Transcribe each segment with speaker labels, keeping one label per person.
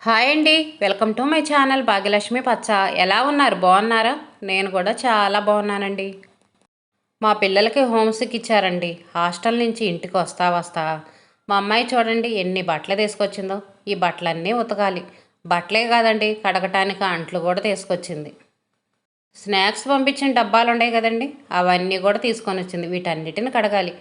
Speaker 1: Hi అండి. Welcome to my channel Bhagyalakshmi పచ్చ. ఎలా ఉన్నారు? బాగున్నారా? నేను కూడా చాలా బాగున్నానండి. మా పిల్లలకి హోమ్సిక్ ఇచ్చారండి. హాస్టల్ నుంచి ఇంటికి వస్తా వస్తా మా అమ్మాయి చూడండి ఎన్ని బట్టలు తీసుకొచ్చిందో. ఈ బట్టలన్నీ ఉతకాలి. బట్టలే కాదండి, కడగటానికి అంట్లు కూడా తీసుకొచ్చింది. స్నాక్స్ పంపించిన డబ్బాలు ఉన్నాయి కదండి, అవన్నీ కూడా తీసుకొని వచ్చింది. వీటన్నిటిని కడగాలి.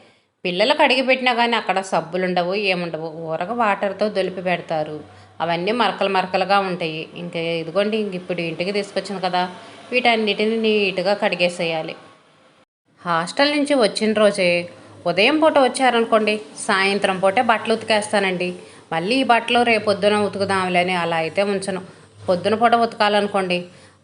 Speaker 1: పిల్లలకు అడిగి పెట్టినా కానీ అక్కడ సబ్బులు ఉండవు, ఏముండవు. ఊరక వాటర్తో దొలిపి పెడతారు. అవన్నీ మరకలు మరకలుగా ఉంటాయి. ఇంకా ఇదిగోండి, ఇంక ఇప్పుడు ఇంటికి తీసుకొచ్చింది కదా, వీటన్నిటిని నీట్గా కడిగేసేయాలి. హాస్టల్ నుంచి వచ్చిన రోజే ఉదయం పూట వచ్చారనుకోండి, సాయంత్రం పూటే బట్టలు ఉతికేస్తానండి. మళ్ళీ ఈ బట్టలు రేపొద్దున ఉతుకుదాంలే అని అలా అయితే ఉంచను. పొద్దున పూట ఉతకాలనుకోండి,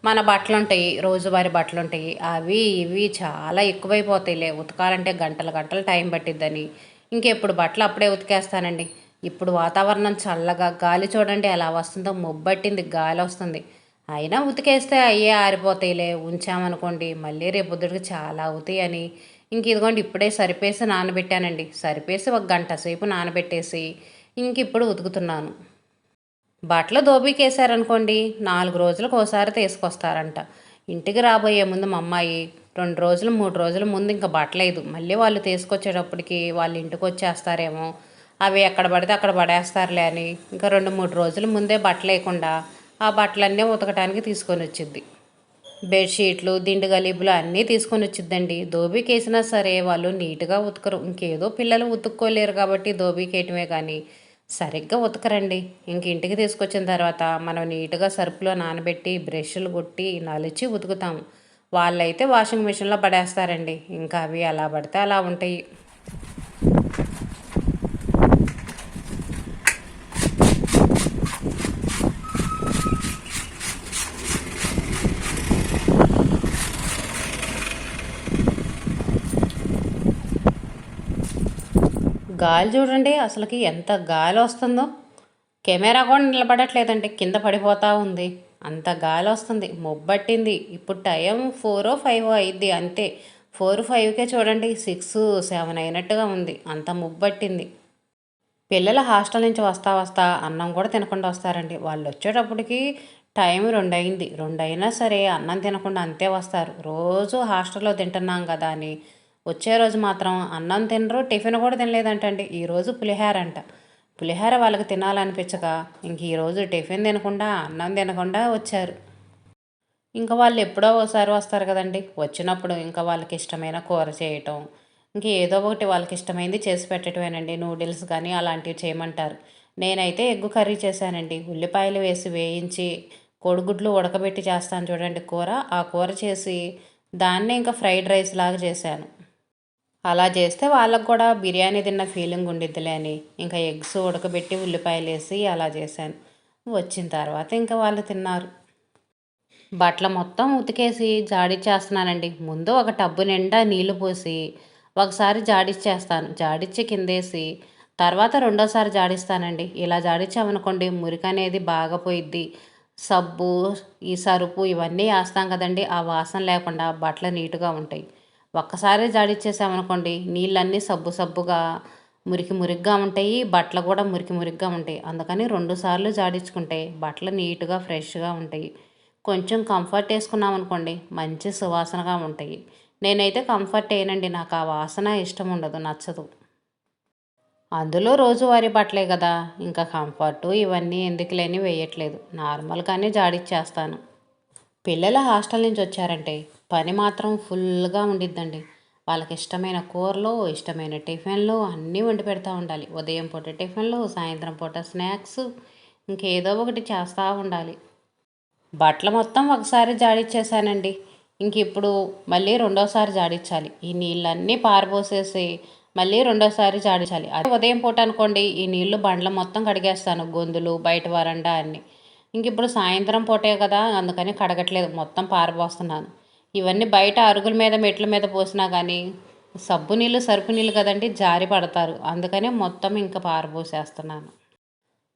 Speaker 1: మన బట్టలు ఉంటాయి, రోజువారి బట్టలు ఉంటాయి, అవి ఇవి చాలా ఎక్కువైపోతాయిలే. ఉతకాలంటే గంటలు గంటలు టైం పట్టిద్దని ఇంకెప్పుడు బట్టలు అప్పుడే ఉతికేస్తానండి. ఇప్పుడు వాతావరణం చల్లగా, గాలి చూడండి ఎలా వస్తుందో, మొబ్బట్టింది, గాలి వస్తుంది. అయినా ఉతికేస్తే అయ్యే ఆరిపోతాయిలే, ఉంచామనుకోండి మళ్ళీ రేపొద్దుడికి చాలా అవుతాయి అని ఇంక ఇదిగోండి ఇప్పుడే సరిపేసి నానబెట్టానండి. సరిపేసి ఒక గంట సేపు నానబెట్టేసి ఇంక ఇప్పుడు ఉతుకుతున్నాను. బట్టలు దోబీకేశారనుకోండి, 4 రోజులకు ఒకసారి తీసుకొస్తారంట. ఇంటికి రాబోయే ముందు మా అమ్మాయి 2 రోజులు 3 రోజుల ముందు ఇంకా బట్టలేదు. మళ్ళీ వాళ్ళు తీసుకొచ్చేటప్పటికి వాళ్ళు ఇంటికి వచ్చేస్తారేమో, అవి ఎక్కడ పడితే అక్కడ పడేస్తారులే అని ఇంకా 2 3 రోజుల ముందే బట్టలేయకుండా ఆ బట్టలన్నీ ఉతకటానికి తీసుకొని వచ్చిద్ది. బెడ్షీట్లు, దిండు గలీబులు అన్నీ తీసుకొని వచ్చిద్దండి. దోబీకేసినా సరే వాళ్ళు నీట్గా ఉతకరు. ఇంకేదో పిల్లలు ఉతుక్కోలేరు కాబట్టి దోబీకేయటమే కానీ సరిగ్గా ఉతకరండి. ఇంక ఇంటికి తీసుకొచ్చిన తర్వాత మనం నీట్గా సర్ఫ్లో నానబెట్టి బ్రష్లు కొట్టి నలిచి ఉతుకుతాము. వాళ్ళైతే వాషింగ్ మిషన్లో పడేస్తారండి. ఇంకా అవి ఎలా పడితే అలా ఉంటాయి. గాలి చూడండి అసలుకి ఎంత గాలి వస్తుందో. కెమెరా కూడా నిలబడట్లేదండి, కింద పడిపోతూ ఉంది. అంత గాలి వస్తుంది, మొబ్బట్టింది. ఇప్పుడు టైం 4 5 అయింది అంతే. 4 5కే చూడండి 6 7 అయినట్టుగా ఉంది. అంత మొబ్బట్టింది. పిల్లలు హాస్టల్ నుంచి వస్తా వస్తా అన్నం కూడా తినకుండా వస్తారండి. వాళ్ళు వచ్చేటప్పటికి టైం 2 అయింది. 2 అయినా సరే అన్నం తినకుండా అంతే వస్తారు. రోజు హాస్టల్లో తింటున్నాం కదా అని వచ్చే రోజు మాత్రం అన్నం తినరు, టిఫిన్ కూడా తినలేదంటండి. ఈరోజు పులిహార అంట. పులిహార వాళ్ళకి తినాలనిపించక ఇంక ఈరోజు టిఫిన్ తినకుండా అన్నం తినకుండా వచ్చారు. ఇంకా వాళ్ళు ఎప్పుడో ఒకసారి వస్తారు కదండి, వచ్చినప్పుడు ఇంకా వాళ్ళకి ఇష్టమైన కూర చేయటం, ఇంక ఏదో ఒకటి వాళ్ళకి ఇష్టమైంది చేసి పెట్టడమేనండి. నూడిల్స్ కానీ అలాంటివి చేయమంటారు. నేనైతే ఎగ్గు కర్రీ చేశానండి. ఉల్లిపాయలు వేసి వేయించి కోడిగుడ్లు ఉడకబెట్టి చేస్తాను చూడండి కూర, ఆ కూర చేసి దాన్నే ఇంకా ఫ్రైడ్ రైస్ లాగా చేశాను. అలా చేస్తే వాళ్ళకు కూడా బిర్యానీ తిన్న ఫీలింగ్ ఉండిద్దిలే అని ఇంకా ఎగ్స్ ఉడకబెట్టి ఉల్లిపాయలు వేసి అలా చేశాను. వచ్చిన తర్వాత ఇంకా వాళ్ళు తిన్నారు. బట్టలు మొత్తం ఉతికేసి జాడిచ్చేస్తున్నానండి. ముందు ఒక టబ్బు నిండా నీళ్లు పోసి ఒకసారి జాడిచ్చేస్తాను. జాడిచ్చి కిందేసి తర్వాత రెండోసారి జాడిస్తానండి. ఇలా జాడిచ్చామనుకోండి మురికి అనేది బాగా పోయిద్ది. సబ్బు, ఈ సరుపు ఇవన్నీ వేస్తాం కదండి, ఆ వాసన లేకుండా బట్టలు నీట్గా ఉంటాయి. ఒక్కసారి జాడిచ్చేసామనుకోండి నీళ్ళన్నీ సబ్బు సబ్బుగా మురికి మురికిగా ఉంటాయి. బట్టలు కూడా మురికి మురికిగా ఉంటాయి. అందుకని 2 సార్లు జాడించుకుంటే బట్టలు నీట్గా ఫ్రెష్గా ఉంటాయి. కొంచెం కంఫర్ట్ వేసుకున్నాం అనుకోండి మంచి సువాసనగా ఉంటాయి. నేనైతే కంఫర్ట్ వేయనండి, నాకు ఆ వాసన ఇష్టం ఉండదు, నచ్చదు. అందులో రోజువారీ బట్టలే కదా, ఇంకా కంఫర్టు ఇవన్నీ ఎందుకులేని వేయట్లేదు. నార్మల్గానే జాడిచ్చేస్తాను. పిల్లల హాస్టల్ నుంచి వచ్చారంటే పని మాత్రం ఫుల్గా ఉండిద్దండి. వాళ్ళకి ఇష్టమైన కూరలు, ఇష్టమైన టిఫిన్లు అన్నీ వండి పెడతా ఉండాలి. ఉదయం పూట టిఫిన్లు, సాయంత్రం పూట స్నాక్స్, ఇంకేదో ఒకటి చేస్తూ ఉండాలి. బట్టలు మొత్తం ఒకసారి జాడిచ్చేసానండి. ఇంక ఇప్పుడు మళ్ళీ రెండోసారి జాడించాలి. ఈ నీళ్ళన్నీ పారబోసేసి మళ్ళీ రెండోసారి జాడించాలి. అదే ఉదయం పూట అనుకోండి ఈ నీళ్లు బండ్ల మొత్తం కడిగేస్తాను, గొంతులు బయట వరండా అన్ని. ఇంక ఇప్పుడు సాయంత్రం పూటే కదా అందుకని కడగట్లేదు, మొత్తం పారబోస్తున్నాను. ఇవన్నీ బయట అరుగుల మీద మెట్ల మీద పోసినా కానీ సబ్బు నీళ్ళు సరుపు నీళ్ళు కదండి, జారి పడతారు. అందుకనే మొత్తం ఇంకా పారబోసేస్తున్నాను.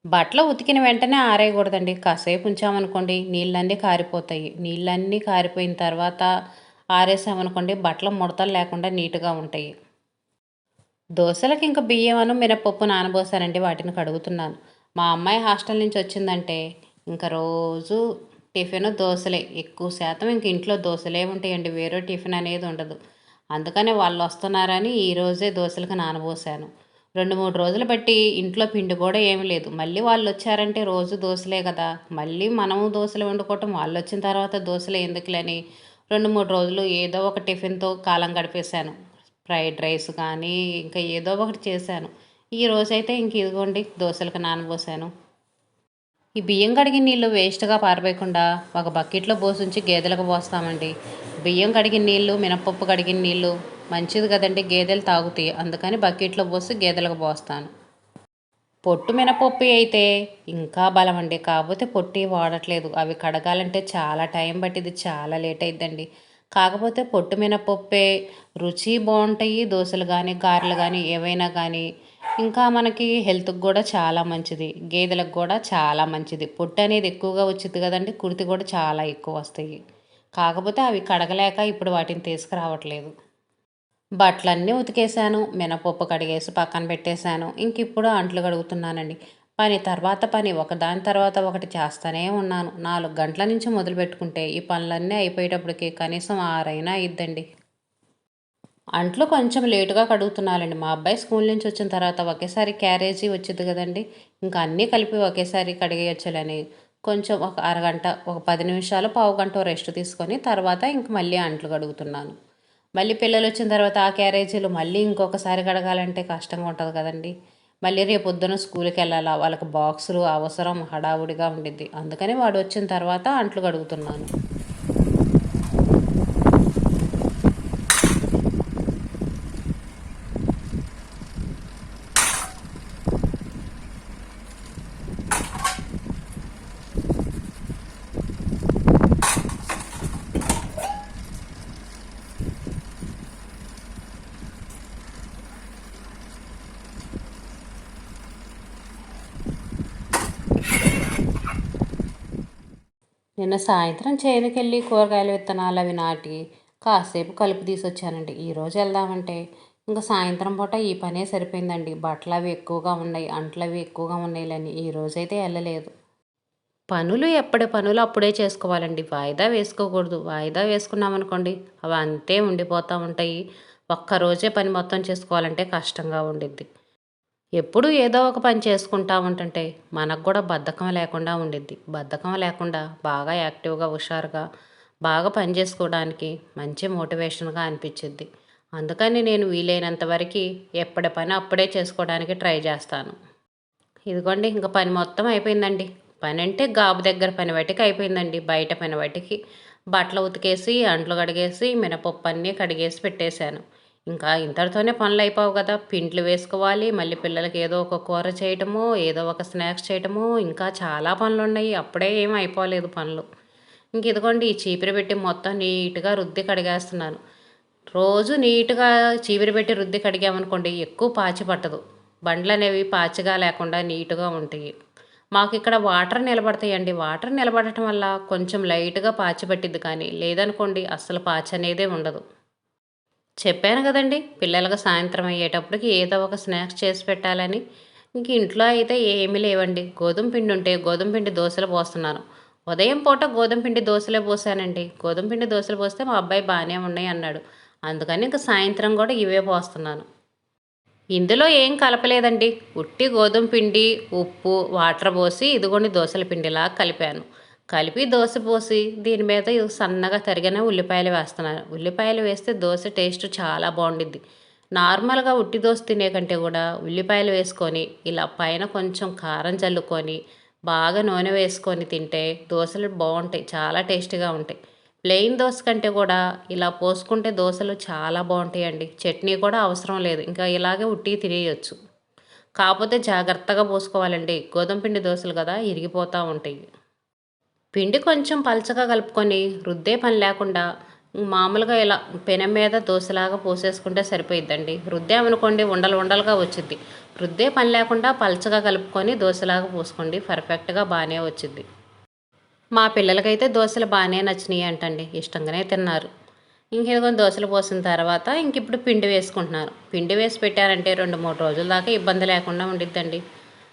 Speaker 1: బట్టలు ఉతికిన వెంటనే ఆరేయకూడదండి. కాసేపు ఉంచామనుకోండి నీళ్ళన్నీ కారిపోతాయి. నీళ్ళన్నీ కారిపోయిన తర్వాత ఆరేసామనుకోండి బట్టలు ముడతలు లేకుండా నీట్గా ఉంటాయి. దోశలకి ఇంకా బియ్యం మినపప్పు నానబోసానండి, వాటిని కడుగుతున్నాను. మా అమ్మాయి హాస్టల్ నుంచి వచ్చిందంటే ఇంకా రోజు టిఫిన్ దోశలే, ఎక్కువ శాతం ఇంక ఇంట్లో దోశలే ఉంటాయండి, వేరే టిఫిన్ అనేది ఉండదు. అందుకనే వాళ్ళు వస్తున్నారని ఈరోజే దోశలకు నానబోసాను. 2-3 రోజులు బట్టి ఇంట్లో పిండి కూడా ఏమి లేదు. మళ్ళీ వాళ్ళు వచ్చారంటే రోజు దోశలే కదా, మళ్ళీ మనము దోశలు వండుకోవటం, వాళ్ళు వచ్చిన తర్వాత దోశలు ఎందుకులని 2-3 రోజులు ఏదో ఒక టిఫిన్తో కాలం గడిపేశాను. ఫ్రైడ్ రైస్ కానీ ఇంకా ఏదో ఒకటి చేశాను. ఈ రోజైతే ఇంక ఇదిగోండి దోశలకు నానబోసాను. ఈ బియ్యం కడిగిన నీళ్ళు వేస్ట్గా పారవేయకుండా ఒక బకెట్లో పోసుంచి గేదెలకు పోస్తామండి. బియ్యం కడిగిన నీళ్ళు, మినపప్పు కడిగిన నీళ్ళు మంచిది కదండి, గేదెలు తాగుతాయి. అందుకని బకెట్లో పోసి గేదెలకు పోస్తాను. పొట్టు మినపప్పు అయితే ఇంకా బలం అండి, కాకపోతే పొట్టి వాడట్లేదు. అవి కడగాలంటే చాలా టైం పట్టింది, చాలా లేట్ అయిద్దండి. కాకపోతే పొట్టు మినపప్పే రుచి బాగుంటాయి దోశలు కానీ, గారెలు కానీ, ఏవైనా కానీ. ఇంకా మనకి హెల్త్కి కూడా చాలా మంచిది, గేదెలకు కూడా చాలా మంచిది. పొట్టు అనేది ఎక్కువగా వచ్చింది కదండి, కుర్తి కూడా చాలా ఎక్కువ వస్తాయి. కాకపోతే అవి కడగలేక ఇప్పుడు వాటిని తీసుకురావట్లేదు. బట్టలన్నీ ఉతికేసాను, మినపప్పు కడిగేసి పక్కన పెట్టేశాను. ఇంక ఇప్పుడు అంట్లు కడుగుతున్నానండి. పని తర్వాత పని ఒకదాని తర్వాత ఒకటి చేస్తూనే ఉన్నాను. 4 గంటల నుంచి మొదలుపెట్టుకుంటే ఈ పనులన్నీ అయిపోయేటప్పటికి కనీసం 6 అయినా అయిద్దండి. అంట్లు కొంచెం లేటుగా కడుగుతున్నానండి. మా అబ్బాయి స్కూల్ నుంచి వచ్చిన తర్వాత ఒకేసారి క్యారేజీ వచ్చింది కదండి, ఇంకా అన్నీ కలిపి ఒకేసారి కడిగేయచ్చులని కొంచెం ఒక అరగంట, ఒక 10 నిమిషాలు, పావుగంట రెస్ట్ తీసుకొని తర్వాత ఇంక మళ్ళీ అంట్లు కడుగుతున్నాను. మళ్ళీ పిల్లలు వచ్చిన తర్వాత ఆ క్యారేజీలు మళ్ళీ ఇంకొకసారి కడగాలంటే కష్టంగా ఉంటుంది కదండి. మళ్ళీ రేపొద్దున స్కూల్కి వెళ్ళాలా, వాళ్ళకి బాక్సులు అవసరం, హడావుడిగా ఉండిద్ది. అందుకని వాడు వచ్చిన తర్వాత అంట్లు కడుగుతున్నాను. నిన్న సాయంత్రం చేనుకెళ్ళి కూరగాయల విత్తనాలు అవి నాటి కాసేపు కలుపు తీసొచ్చానండి. ఈరోజు వెళ్దామంటే ఇంకా సాయంత్రం పూట ఈ పనే సరిపోయిందండి. బట్టలు అవి ఎక్కువగా ఉన్నాయి, అంట్లు అవి ఎక్కువగా ఉన్నాయిలని ఈ రోజైతే వెళ్ళలేదు. పనులు ఎప్పటి పనులు అప్పుడే చేసుకోవాలండి, వాయిదా వేసుకోకూడదు. వాయిదా వేసుకున్నామనుకోండి అవి అంతే ఉండిపోతూ ఉంటాయి. ఒక్కరోజే పని మొత్తం చేసుకోవాలంటే కష్టంగా ఉండిద్ది. ఎప్పుడు ఏదో ఒక పని చేసుకుంటా ఉంటుంటే మనకు కూడా బద్ధకం లేకుండా ఉండిద్ది. బద్ధకం లేకుండా బాగా యాక్టివ్గా, హుషారుగా బాగా పని చేసుకోవడానికి మంచి మోటివేషన్గా అనిపించిద్ది. అందుకని నేను వీలైనంత వరకు ఎప్పటి పని అప్పుడే చేసుకోవడానికి ట్రై చేస్తాను. ఇదిగోండి ఇంకా పని మొత్తం అయిపోయిందండి. పని అంటే గాబు దగ్గర పని బట్టికి అయిపోయిందండి. బయట పని బట్టికి బట్టలు ఉతికేసి, అంట్లు కడిగేసి, మినపప్పు అన్నీ కడిగేసి పెట్టేశాను. ఇంకా ఇంతటితోనే పనులు అయిపోవు కదా, పిండ్లు వేసుకోవాలి, మళ్ళీ పిల్లలకి ఏదో ఒక కూర చేయటము, ఏదో ఒక స్నాక్స్ చేయటము, ఇంకా చాలా పనులు ఉన్నాయి. అప్పుడే ఏం అయిపోలేదు పనులు. ఇంక ఇదిగోండి ఈ చీపిరి పెట్టి మొత్తం నీట్గా రుద్ది కడిగేస్తున్నాను. రోజు నీట్గా చీపిరి పెట్టి రుద్ది కడిగామనుకోండి ఎక్కువ పాచి పట్టదు, బండ్లు అనేవి పాచిగా లేకుండా నీట్గా ఉంటాయి. మాకు ఇక్కడ వాటర్ నిలబడతాయండి. వాటర్ నిలబడటం వల్ల కొంచెం లైట్గా పాచి పట్టిద్ది, కానీ లేదనుకోండి అస్సలు పాచి అనేదే ఉండదు. చెప్పాను కదండి, పిల్లలకు సాయంత్రం అయ్యేటప్పటికి ఏదో ఒక స్నాక్స్ చేసి పెట్టాలని. ఇంక ఇంట్లో అయితే ఏమీ లేవండి. గోధుమ పిండి ఉంటే గోధుమ పిండి దోశలు పోస్తున్నాను. ఉదయం పూట గోధుమ పిండి దోశలే పోసానండి. గోధుమ పిండి దోశలు పోస్తే మా అబ్బాయి బాగానే ఉన్నాయి అన్నాడు. అందుకని ఇంక సాయంత్రం కూడా ఇవే పోస్తున్నాను. ఇందులో ఏం కలపలేదండి, ఉట్టి గోధుమ పిండి, ఉప్పు, వాటర్ పోసి ఇదిగోండి దోశల పిండిలా కలిపాను. కలిపి దోశ పోసి దీని మీద సన్నగా తరిగిన ఉల్లిపాయలు వేస్తున్నాను. ఉల్లిపాయలు వేస్తే దోశ టేస్ట్ చాలా బాగుండిద్ది. నార్మల్గా ఉట్టి దోశ తినే కంటే కూడా ఉల్లిపాయలు వేసుకొని ఇలా పైన కొంచెం కారం చల్లుకొని బాగా నూనె వేసుకొని తింటే దోశలు బాగుంటాయి, చాలా టేస్టీగా ఉంటాయి. ప్లెయిన్ దోశ కంటే కూడా ఇలా పోసుకుంటే దోశలు చాలా బాగుంటాయండి. చట్నీ కూడా అవసరం లేదు, ఇంకా ఇలాగే ఉట్టి తినేయచ్చు. కాకపోతే జాగ్రత్తగా పోసుకోవాలండి, గోధుమ పిండి దోశలు కదా ఇరిగిపోతూ ఉంటాయి. పిండి కొంచెం పలచగా కలుపుకొని రుద్దే పని లేకుండా మామూలుగా ఇలా పెనం మీద దోశలాగా పోసేసుకుంటే సరిపోయిద్దండి. రుద్దామనుకోండి ఉండలు ఉండలుగా వచ్చిద్ది. రుద్దే పని లేకుండా పలచగా కలుపుకొని దోశలాగా పోసుకోండి, పర్ఫెక్ట్గా బాగానే వచ్చిద్ది. మా పిల్లలకైతే దోశలు బాగానే నచ్చినాయి అంటండి, ఇష్టంగానే తిన్నారు. ఇంకేదో దోశలు పోసిన తర్వాత ఇప్పుడు పిండి వేసుకుంటున్నారు. పిండి వేసి పెట్టారంటే 2-3 రోజుల దాకా ఇబ్బంది లేకుండా ఉండిద్దండి.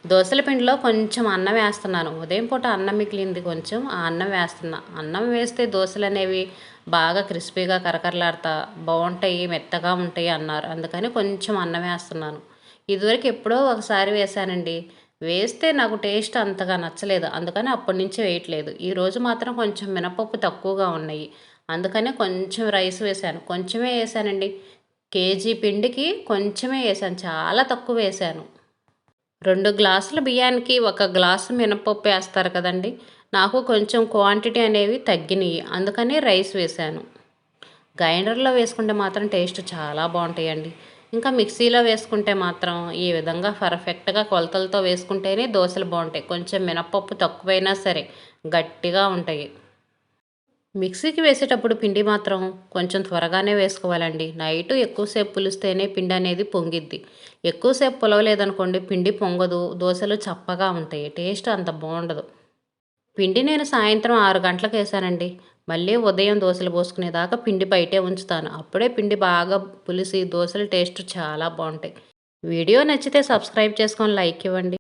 Speaker 1: దోసల పిండిలో కొంచెం అన్నం వేస్తున్నాను. ఉదయం పూట అన్నం మిగిలింది కొంచెం, ఆ అన్నం వేస్తున్నా. అన్నం వేస్తే దోసలనేవి బాగా క్రిస్పీగా కరకరలాడతా బావుంటాయి, మెత్తగా ఉంటాయి అన్నారు. అందుకని కొంచెం అన్నం వేస్తున్నాను. ఇదివరకు ఎప్పుడో ఒకసారి వేశానండి. వేస్తే నాకు టేస్ట్ అంతగా నచ్చలేదు. అందుకని అప్పటి నుంచి వేయట్లేదు. ఈరోజు మాత్రం కొంచెం మినపప్పు తక్కువగా ఉన్నాయి. అందుకనే కొంచెం రైస్ వేశాను. కొంచెమే వేశానండి. కేజీ పిండికి కొంచెమే వేశాను. చాలా తక్కువ వేశాను. 2 గ్లాసుల బియ్యానికి 1 గ్లాసు మినపప్పు వేస్తారు కదండీ! నాకు కొంచెం క్వాంటిటీ అనేవి తగ్గినియి. అందుకని రైస్ వేశాను. గ్రైండర్‌లో వేసుకుంటే మాత్రం టేస్ట్ చాలా బావుంటాయండి. ఇంకా మిక్సీలో వేసుకుంటే మాత్రం ఈ విధంగా పర్ఫెక్ట్‌గా కొలతలతో వేసుకుంటేనే దోసలు బావుంటాయి. కొంచెం మినపప్పు తక్కువైనా సరే గట్టిగా ఉంటాయి. మిక్సీకి వేసేటప్పుడు పిండి మాత్రం కొంచెం త్వరగానే వేసుకోవాలండి. నైటు ఎక్కువసేపు పులిస్తేనే పిండి అనేది పొంగిద్ది. ఎక్కువసేపు పులవలేదనుకోండి పిండి పొంగదు, దోసలు చప్పగా ఉంటాయి. టేస్ట్ అంత బావుండదు. పిండి నేను సాయంత్రం 6 గంటలకు వేసానండి. మళ్ళీ ఉదయం దోసలు పోసుకునేదాకా పిండి బయటే ఉంచుతాను. అప్పుడే పిండి బాగా పులిసి దోసల టేస్ట్ చాలా బావుంటాయి. వీడియో నచ్చితే సబ్స్క్రైబ్ చేసుకొని లైక్ ఇవ్వండి.